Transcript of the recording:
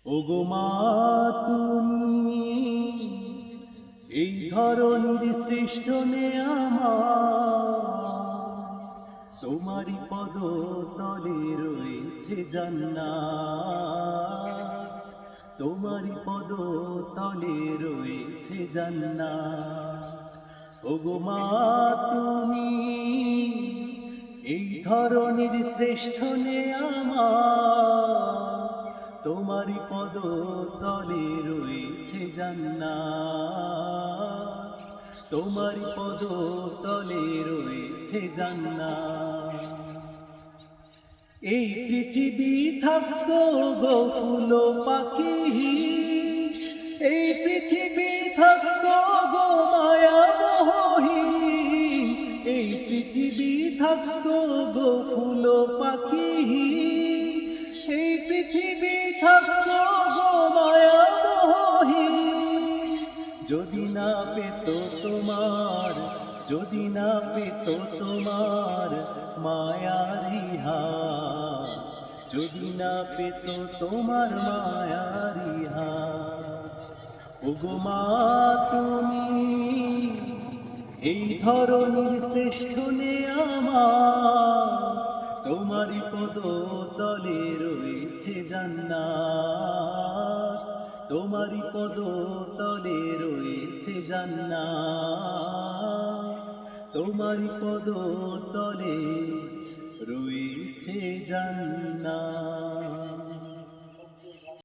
ওগো মা তুমি এই ধরনের সৃষ্ট আমার, তোমারই পদ তলে রয়েছে জান্নাত, তোমারই পদ তলে রয়েছে জান্নাত। ওগো মা তুমি এই ধরনের শ্রেষ্ঠ আমার, তোমারই পদ তলে রয়েছে জান্নাত, তোমারই পদ তলে রয়েছে জান্নাত। এই পৃথিবী থাকতো গো ফুল পাখি, এই পৃথিবী থাকতো গো মায়া মোহি, এই পৃথিবী থাকতো গো ফুল পাখি, এই পৃথিবী থাকতো গো মায়া মোহি। যদি না পেত তোমার, যদি না পেত তোমার মায়ারি হাত, যদি না পেত তোমার মায়ারি হাত। ওগো মা তুমি এই ধরনের শ্রেষ্ঠ আমার, তোমারই পদ তলে রয়েছে জান্নাত, তোমারই পদ তলে রয়েছে জান্নাত, তোমারই পদ তলে রয়েছে জান্নাত।